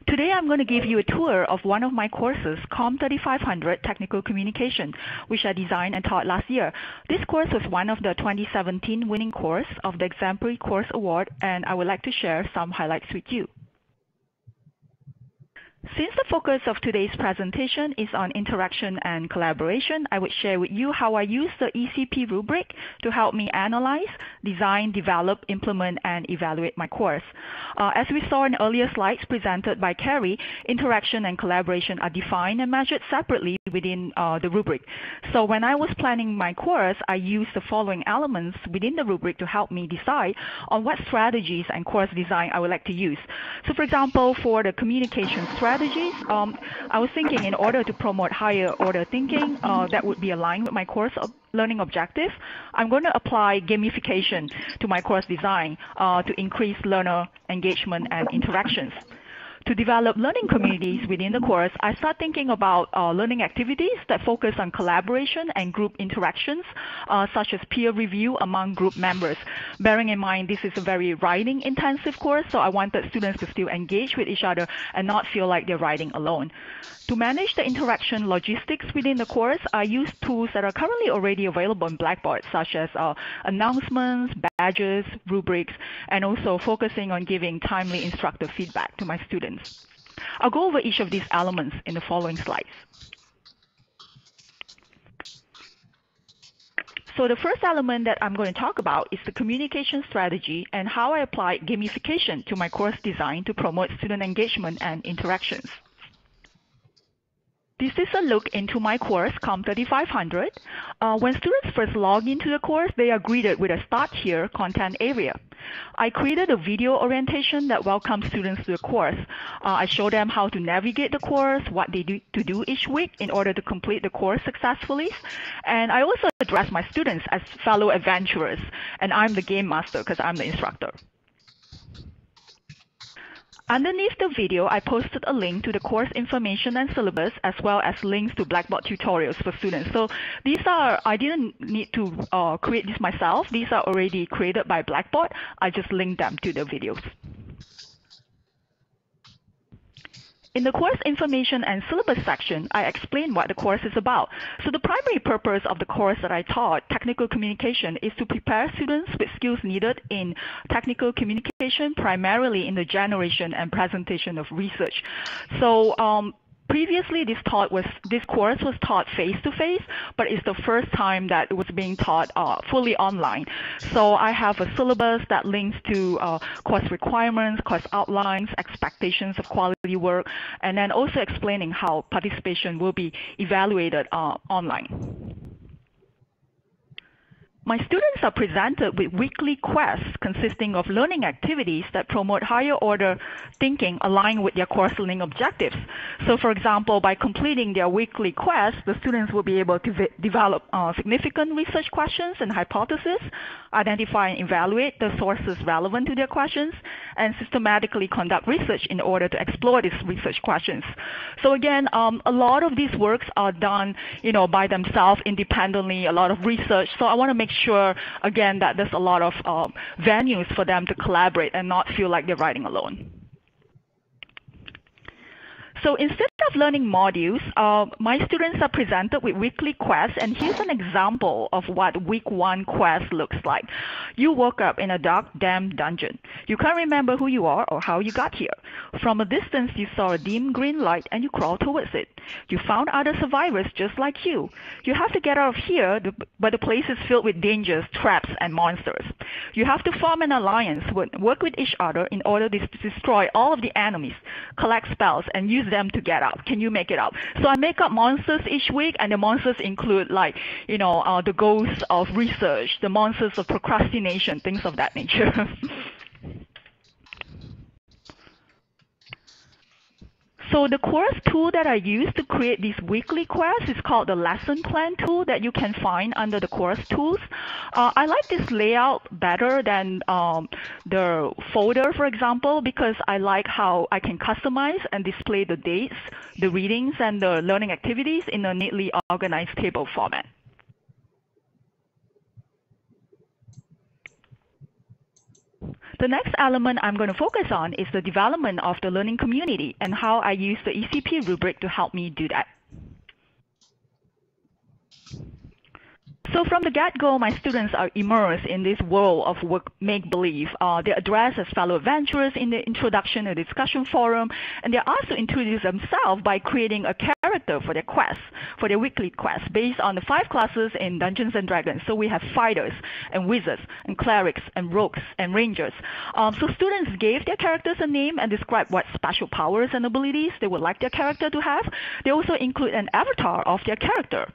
Today I'm going to give you a tour of one of my courses, COM 3500 Technical Communication, which I designed and taught last year. This course was one of the 2017 winning course of the Exemplary Course Award, and I would like to share some highlights with you. Since the focus of today's presentation is on interaction and collaboration, I would share with you how I use the ECP rubric to help me analyze, design, develop, implement, and evaluate my course. As we saw in earlier slides presented by Carrie, interaction and collaboration are defined and measured separately within the rubric. So when I was planning my course, I used the following elements within the rubric to help me decide on what strategies and course design I would like to use. So for example, for the communication strategies, I was thinking in order to promote higher order thinking that would be aligned with my course learning objective, I'm going to apply gamification to my course design to increase learner engagement and interactions. To develop learning communities within the course, I start thinking about learning activities that focus on collaboration and group interactions, such as peer review among group members. Bearing in mind this is a very writing-intensive course, so I wanted students to still engage with each other and not feel like they're writing alone. To manage the interaction logistics within the course, I use tools that are currently already available in Blackboard, such as announcements, badges, rubrics, and also focusing on giving timely instructor feedback to my students. I'll go over each of these elements in the following slides. So the first element that I'm going to talk about is the communication strategy and how I apply gamification to my course design to promote student engagement and interactions. This is a look into my course, COM 3500. When students first log into the course, they are greeted with a Start Here content area. I created a video orientation that welcomes students to the course. I show them how to navigate the course, what they do each week in order to complete the course successfully. And I also address my students as fellow adventurers, and I'm the game master because I'm the instructor. Underneath the video, I posted a link to the course information and syllabus, as well as links to Blackboard tutorials for students. So these are, I didn't need to create this myself. These are already created by Blackboard. I just linked them to the videos. In the course information and syllabus section, I explain what the course is about. So the primary purpose of the course that I taught, technical communication, is to prepare students with skills needed in technical communication, primarily in the generation and presentation of research. So previously, this course was taught face-to-face, but it's the first time that it was being taught fully online. So I have a syllabus that links to course requirements, course outlines, expectations of quality work, and then also explaining how participation will be evaluated online. My students are presented with weekly quests consisting of learning activities that promote higher order thinking aligned with their course learning objectives. So for example, by completing their weekly quests, the students will be able to develop significant research questions and hypotheses, identify and evaluate the sources relevant to their questions, and systematically conduct research in order to explore these research questions. So again, a lot of these works are done, by themselves independently, a lot of research. So I want to make sure, again, that there's a lot of venues for them to collaborate and not feel like they're writing alone. So instead of learning modules, my students are presented with weekly quests, and here's an example of what week 1 quest looks like. You woke up in a dark, damp dungeon. You can't remember who you are or how you got here. From a distance, you saw a dim green light and you crawled towards it. You found other survivors just like you. You have to get out of here, but the place is filled with dangers, traps, and monsters. You have to form an alliance, work with each other in order to destroy all of the enemies, collect spells, and use them to get out. Can you make it out? So I make up monsters each week, and the monsters include the ghosts of research, the monsters of procrastination, things of that nature. So the course tool that I use to create these weekly quests is called the lesson plan tool that you can find under the course tools. I like this layout better than the folder, for example, because I like how I can customize and display the dates, the readings, and the learning activities in a neatly organized table format. The next element I'm going to focus on is the development of the learning community and how I use the ECP rubric to help me do that. So from the get-go, my students are immersed in this world of work make-believe. They're addressed as fellow adventurers in the introduction and discussion forum, and they're also introduced themselves by creating a character for their quest, for their weekly quest, based on the 5 classes in Dungeons & Dragons. So we have fighters and wizards and clerics and rogues and rangers. So students gave their characters a name and described what special powers and abilities they would like their character to have. They also include an avatar of their character.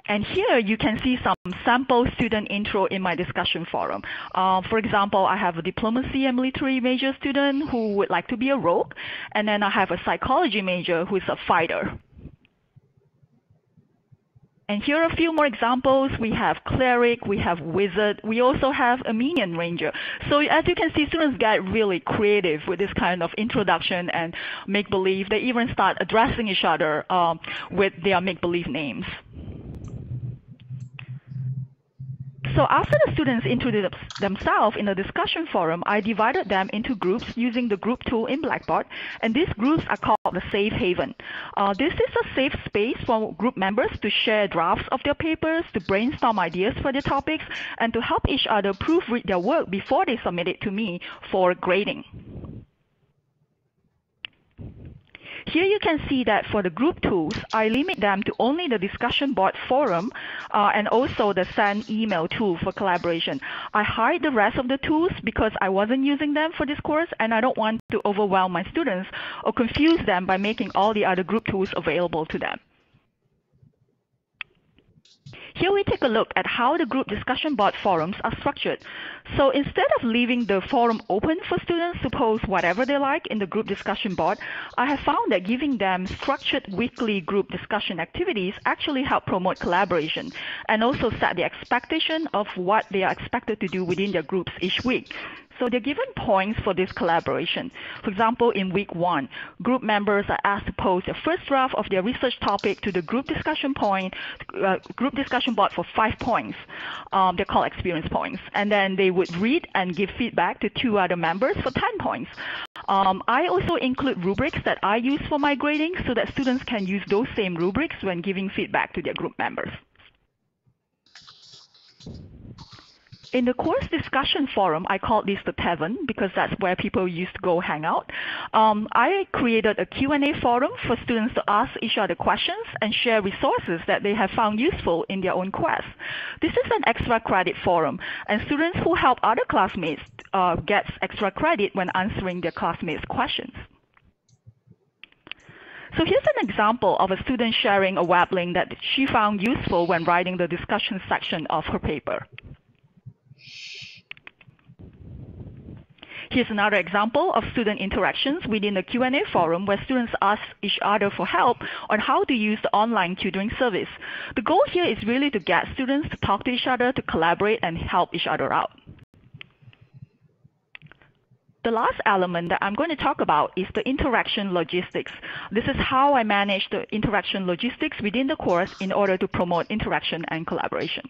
And here you can see some sample student intro in my discussion forum. For example, I have a diplomacy and military major student who would like to be a rogue, and then I have a psychology major who is a fighter. And here are a few more examples. We have cleric, we have wizard, we also have a minion ranger. So as you can see, students get really creative with this kind of introduction and make-believe. They even start addressing each other with their make-believe names. So after the students introduced themselves in the discussion forum, I divided them into groups using the group tool in Blackboard, and these groups are called the Safe Haven. This is a safe space for group members to share drafts of their papers, to brainstorm ideas for their topics, and to help each other proofread their work before they submit it to me for grading. Here you can see that for the group tools, I limit them to only the discussion board forum and also the send email tool for collaboration. I hide the rest of the tools because I wasn't using them for this course, and I don't want to overwhelm my students or confuse them by making all the other group tools available to them. Here we take a look at how the group discussion board forums are structured. So instead of leaving the forum open for students to post whatever they like in the group discussion board, I have found that giving them structured weekly group discussion activities actually help promote collaboration and also set the expectation of what they are expected to do within their groups each week. So they're given points for this collaboration. For example, in week 1, group members are asked to post the first draft of their research topic to the group discussion board for 5 points. They're called experience points. And then they would read and give feedback to 2 other members for 10 points. I also include rubrics that I use for my grading so that students can use those same rubrics when giving feedback to their group members. In the course discussion forum, I called this the tavern because that's where people used to go hang out. I created a Q&A forum for students to ask each other questions and share resources that they have found useful in their own quest. This is an extra credit forum, and students who help other classmates get extra credit when answering their classmates' questions. So here's an example of a student sharing a web link that she found useful when writing the discussion section of her paper. Here's another example of student interactions within the Q&A forum where students ask each other for help on how to use the online tutoring service. The goal here is really to get students to talk to each other, to collaborate, and help each other out. The last element that I'm going to talk about is the interaction logistics. This is how I manage the interaction logistics within the course in order to promote interaction and collaboration.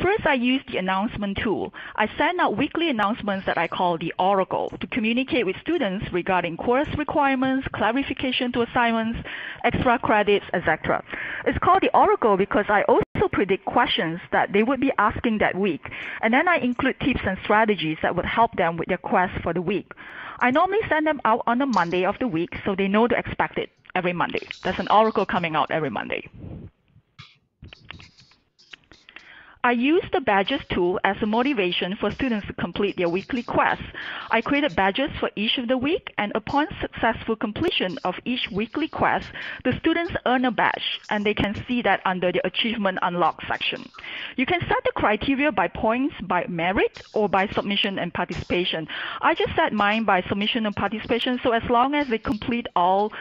First, I use the announcement tool. I send out weekly announcements that I call the Oracle to communicate with students regarding course requirements, clarification to assignments, extra credits, etc. It's called the Oracle because I also predict questions that they would be asking that week, and then I include tips and strategies that would help them with their quest for the week. I normally send them out on the Monday of the week so they know to expect it every Monday. There's an Oracle coming out every Monday. I use the badges tool as a motivation for students to complete their weekly quests. I created badges for each of the week, and upon successful completion of each weekly quest, the students earn a badge, and they can see that under the Achievement Unlocked section. You can set the criteria by points, by merit, or by submission and participation. I just set mine by submission and participation, so as long as they complete all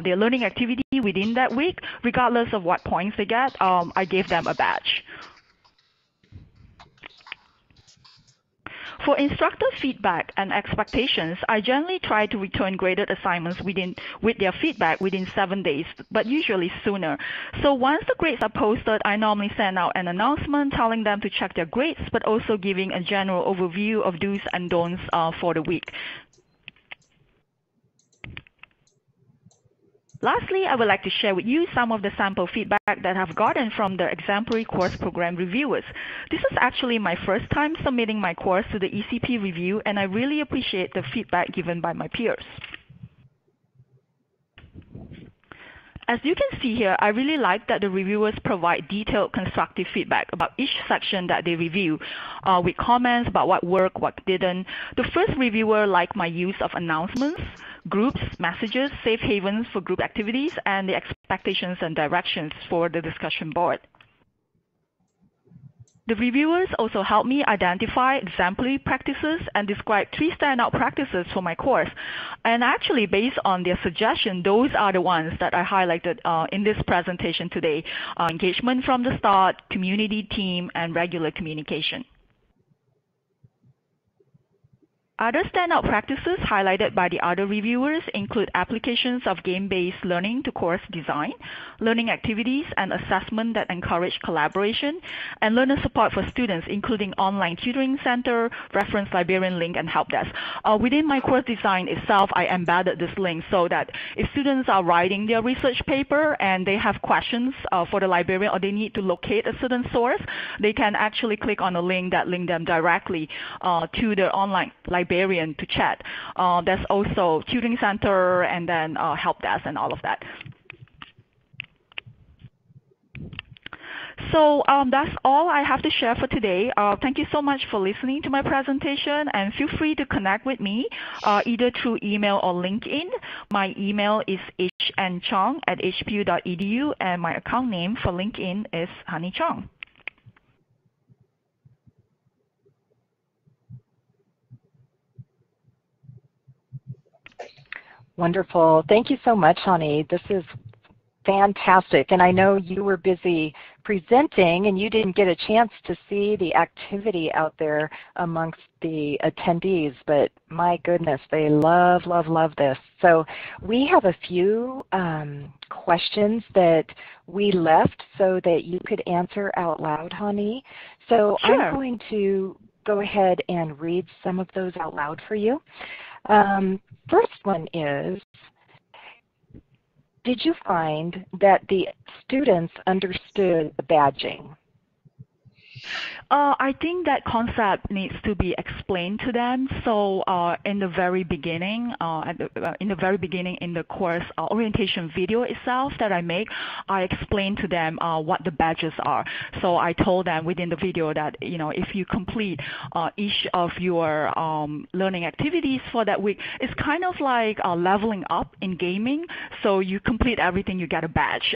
their learning activity within that week, regardless of what points they get, I gave them a badge. For instructor feedback and expectations, I generally try to return graded assignments with their feedback within 7 days, but usually sooner. So once the grades are posted, I normally send out an announcement telling them to check their grades, but also giving a general overview of do's and don'ts for the week. Lastly, I would like to share with you some of the sample feedback that I've gotten from the Exemplary course program reviewers. This is actually my first time submitting my course to the ECP review, and I really appreciate the feedback given by my peers. As you can see here, I really like that the reviewers provide detailed constructive feedback about each section that they review, with comments about what worked, what didn't. The first reviewer liked my use of announcements, groups, messages, safe havens for group activities, and the expectations and directions for the discussion board. The reviewers also helped me identify exemplary practices and describe 3 standout practices for my course. And actually, based on their suggestion, those are the ones that I highlighted in this presentation today. Engagement from the start, community, team, and regular communication. Other standout practices highlighted by the other reviewers include applications of game-based learning to course design, learning activities and assessment that encourage collaboration, and learner support for students, including online tutoring center, reference librarian link, and help desk. Within my course design itself, I embedded this link so that if students are writing their research paper and they have questions for the librarian or they need to locate a certain source, they can actually click on a link that links them directly to the online librarian to chat. There's also tutoring center and then help desk and all of that. So that's all I have to share for today. Thank you so much for listening to my presentation, and feel free to connect with me either through email or LinkedIn. My email is hnchong@hpu.edu, and my account name for LinkedIn is Nee Chong. Wonderful. Thank you so much, Honey. This is fantastic. And I know you were busy presenting and you didn't get a chance to see the activity out there amongst the attendees, but my goodness, they love, love, love this. So we have a few questions that we left so that you could answer out loud, Honey. So Sure. I'm going to go ahead and read some of those out loud for you. First one is, did you find that the students understood the badging? I think that concept needs to be explained to them. So in the very beginning, in the course orientation video itself that I make, I explained to them what the badges are. So I told them within the video that if you complete each of your learning activities for that week, it's kind of like leveling up in gaming. So you complete everything, you get a badge.